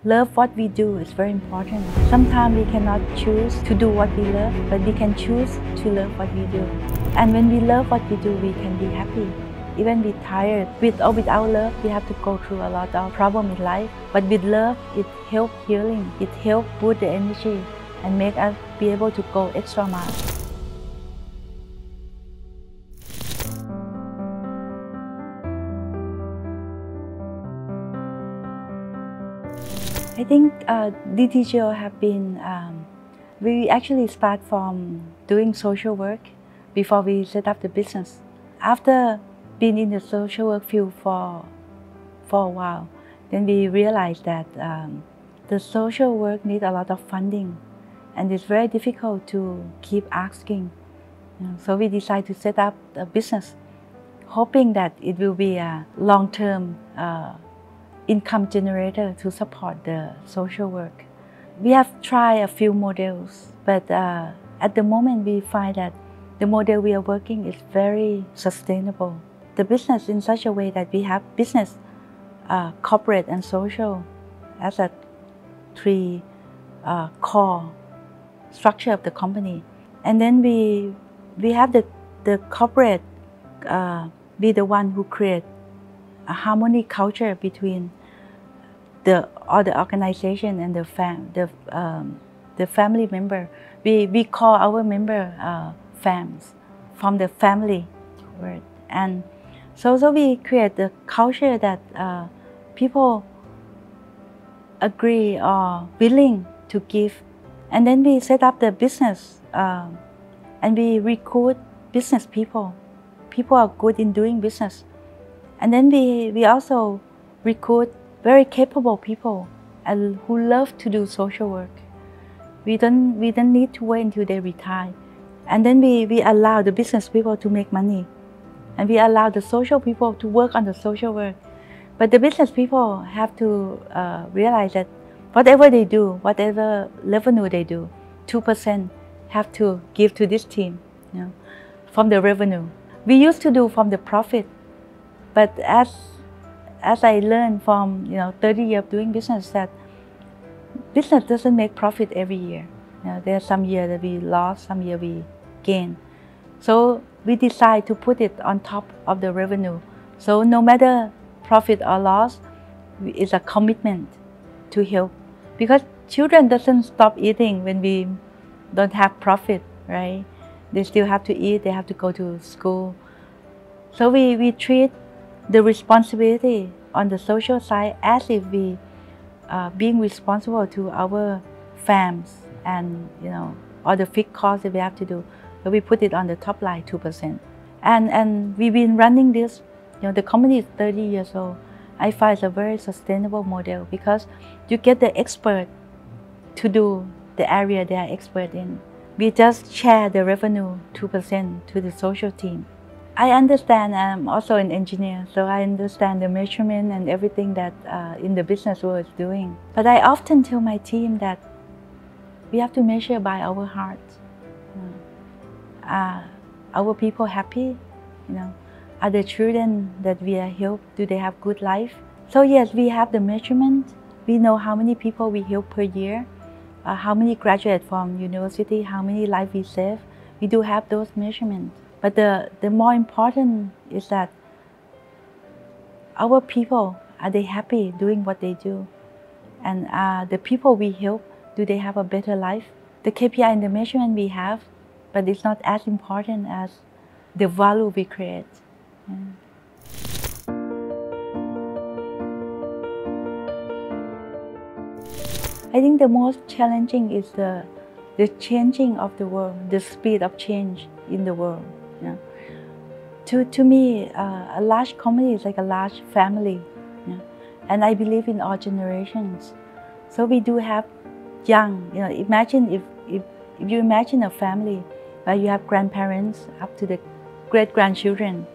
Love what we do is very important. Sometimes we cannot choose to do what we love, but we can choose to love what we do. And when we love what we do, we can be happy. Even we're tired, with or without love, we have to go through a lot of problems in life. But with love, it helps healing. It helps boost the energy and make us be able to go extra mile. I think DTGO have been, we actually start from doing social work before we set up the business. After being in the social work field for a while, then we realized that the social work needs a lot of funding, and it's very difficult to keep asking. So we decided to set up a business, hoping that it will be a long-term income generator to support the social work. We have tried a few models, but at the moment we find that the model we are working is very sustainable. The business in such a way that we have business, corporate and social as a three core structure of the company. And then we have the corporate be the one who create a harmony culture between the organization and the family member. We call our member fams, from the family word. And so we create the culture that people agree or willing to give. And then we set up the business and we recruit business people. People are good in doing business. And then we also recruit very capable people and who love to do social work. We don't need to wait until they retire. And then we allow the business people to make money. And we allow the social people to work on the social work. But the business people have to realize that whatever they do, whatever revenue they do, 2% have to give to this team, from the revenue. We used to do from the profit. But as I learned from 30 years of doing business, that business doesn't make profit every year. There are some years that we lost, some years we gain. So we decide to put it on top of the revenue. So no matter profit or loss, it's a commitment to help. Because children doesn't stop eating when we don't have profit, right? They still have to eat, they have to go to school. So we treat the responsibility on the social side as if we being responsible to our fams and all the fixed costs that we have to do. So we put it on the top line, 2%. And we've been running this, the company is 30 years old. I find it's a very sustainable model because you get the expert to do the area they are expert in. We just share the revenue 2% to the social team. I understand, I'm also an engineer, so I understand the measurement and everything that in the business world is doing. But I often tell my team that we have to measure by our hearts. Are our people happy? Are the children that we are help, do they have good life? So yes, we have the measurement. We know how many people we help per year, how many graduate from university, how many lives we save. We do have those measurements. But the more important is that our people, are they happy doing what they do? And the people we help, do they have a better life? The KPI and the measurement we have, but it's not as important as the value we create. I think the most challenging is the changing of the world, the speed of change in the world. To me, a large company is like a large family, and I believe in all generations. So we do have young, imagine if you imagine a family where you have grandparents up to the great-grandchildren.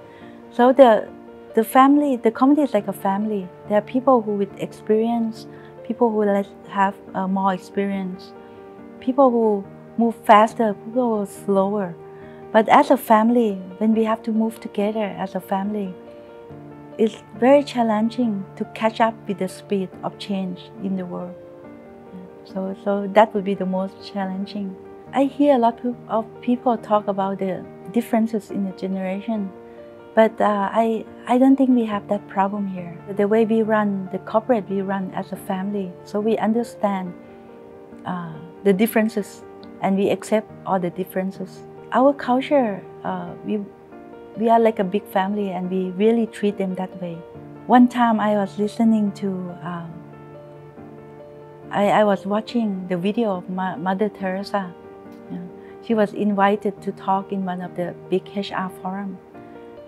So the family, the community is like a family. There are people who with experience, people who have more experience, people who move faster, people who are slower. But as a family, when we have to move together as a family, it's very challenging to catch up with the speed of change in the world. So that would be the most challenging. I hear a lot of people talk about the differences in the generation, but I don't think we have that problem here. The way we run the corporate, we run as a family, so we understand the differences and we accept all the differences. Our culture, we are like a big family and we really treat them that way. One time I was listening to, I was watching the video of Mother Teresa. She was invited to talk in one of the big HR forums.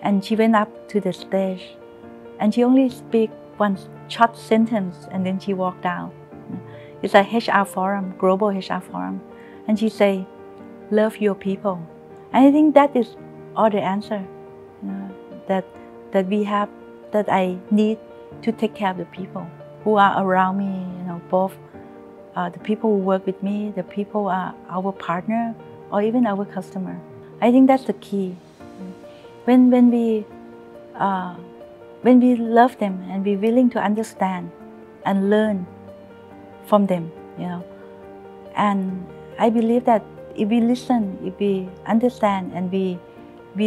And she went up to the stage and she only speak one short sentence and then she walked down. It's a HR forum, global HR forum. And she say, love your people. And I think that is all the answer that we have, that I need to take care of the people who are around me, both the people who work with me, the people who are our partner, or even our customer. I think that's the key. When we love them and we're willing to understand and learn from them, and I believe that if we listen, if we understand, and we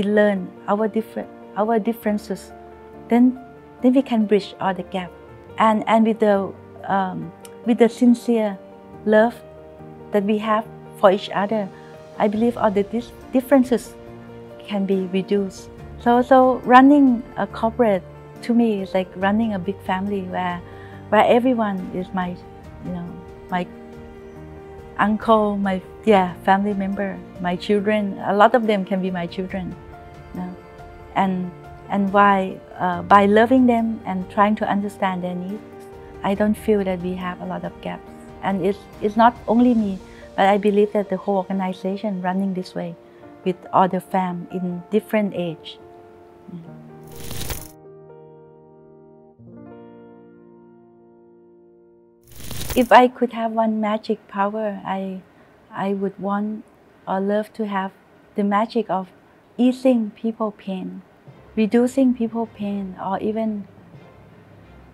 learn our differences, then we can bridge all the gap. And with the sincere love that we have for each other, I believe all the differences can be reduced. So running a corporate to me is like running a big family where everyone is my uncle, my family member, my children. A lot of them can be my children, and by loving them and trying to understand their needs, I don't feel that we have a lot of gaps. And it's not only me, but I believe that the whole organization running this way, with all the fam in different age. If I could have one magic power, I would want or love to have the magic of easing people's pain, reducing people's pain, or even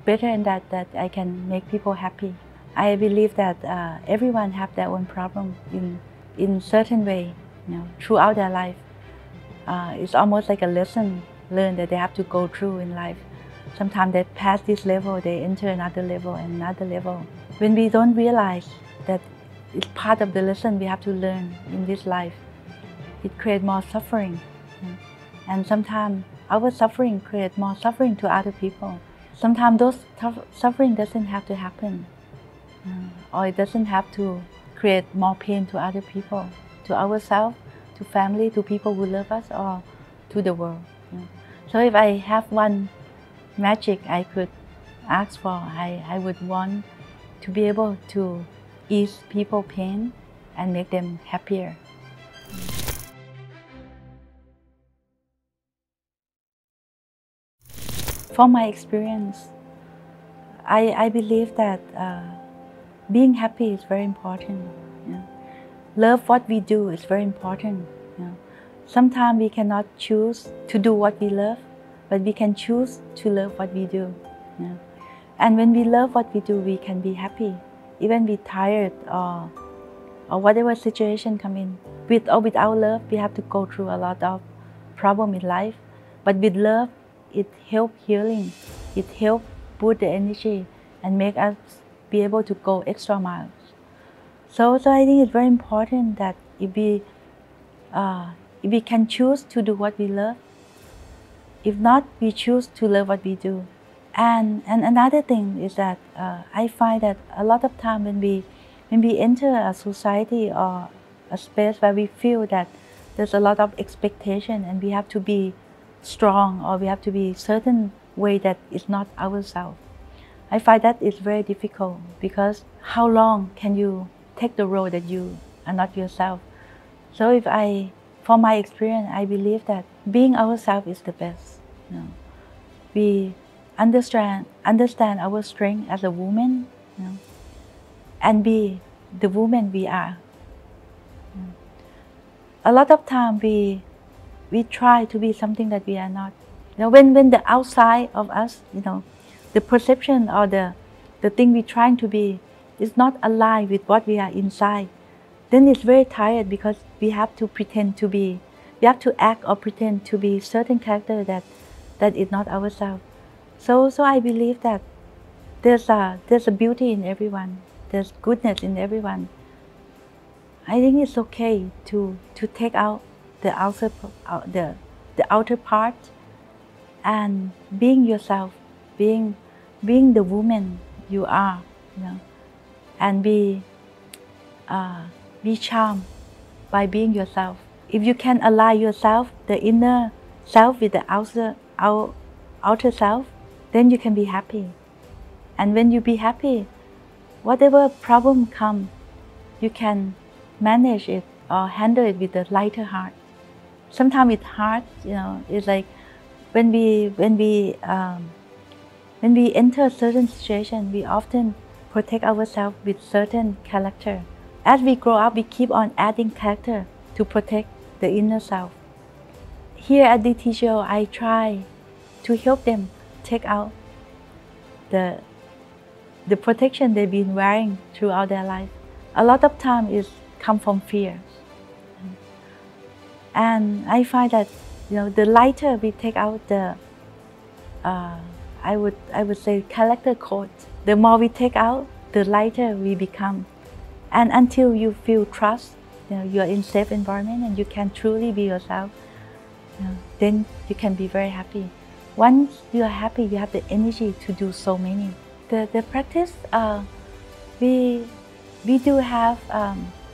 better than that I can make people happy. I believe that everyone have their own problem in certain way, throughout their life. It's almost like a lesson learned that they have to go through in life. Sometimes they pass this level, they enter another level and another level. When we don't realize that it's part of the lesson we have to learn in this life, it creates more suffering. And sometimes our suffering creates more suffering to other people. Sometimes those suffering doesn't have to happen, or it doesn't have to create more pain to other people, to ourselves, to family, to people who love us, or to the world. So if I have one magic I could ask for, I would want to be able to ease people's pain and make them happier. From my experience, I believe that being happy is very important. Love what we do is very important. Sometimes we cannot choose to do what we love, but we can choose to love what we do. And when we love what we do, we can be happy. Even be tired or whatever situation come in. With or without love, we have to go through a lot of problem in life. But with love, it helps healing. It helps boost the energy and make us be able to go extra miles. So I think it's very important that if we can choose to do what we love, if not, we choose to love what we do. And another thing is that I find that a lot of time when we enter a society or a space where we feel that there's a lot of expectation and we have to be strong or we have to be certain way that is not ourselves. I find that it's very difficult, because how long can you take the road that you are not yourself? So from my experience, I believe that being ourselves is the best. We understand our strength as a woman, and be the woman we are. A lot of time we try to be something that we are not, when the outside of us, the perception or the thing we're trying to be is not aligned with what we are inside, then it's very tired because we have to pretend to be, we have to act or pretend to be certain character that is not ourselves. So I believe that there's a beauty in everyone, there's goodness in everyone. I think it's okay to take out the outer part and being yourself, being the woman you are, and be charmed by being yourself. If you can align yourself, the inner self, with the outer self, then you can be happy. And when you be happy, whatever problem comes, you can manage it or handle it with a lighter heart. Sometimes it's hard, it's like when we enter a certain situation, we often protect ourselves with certain character. As we grow up, we keep on adding character to protect the inner self. Here at DTGO, I try to help them take out the protection they've been wearing throughout their life. A lot of time is come from fear. And I find that the lighter we take out the I would say character code, the more we take out, the lighter we become. And until you feel trust, you're in safe environment and you can truly be yourself, then you can be very happy. Once you are happy, you have the energy to do so many. The practice, we do have,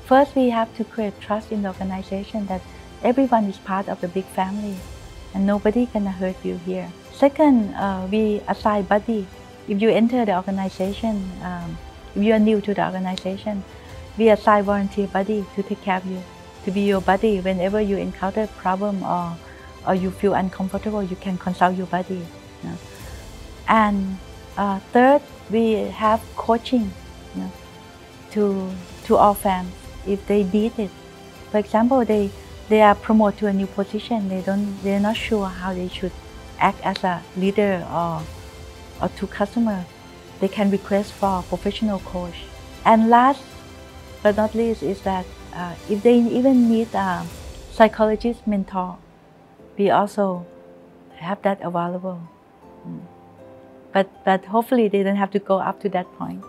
first we have to create trust in the organization that everyone is part of the big family and nobody can hurt you here. Second, we assign buddy. If you enter the organization, if you are new to the organization, we assign volunteer buddy to take care of you, to be your buddy. Whenever you encounter a problem or you feel uncomfortable, you can consult your buddy. And third, we have coaching to all fans if they need it. For example, they are promoted to a new position. They're not sure how they should act as a leader or to customer. They can request for a professional coach. And last but not least is that if they even need a psychologist mentor, we also have that available. But hopefully they don't have to go up to that point.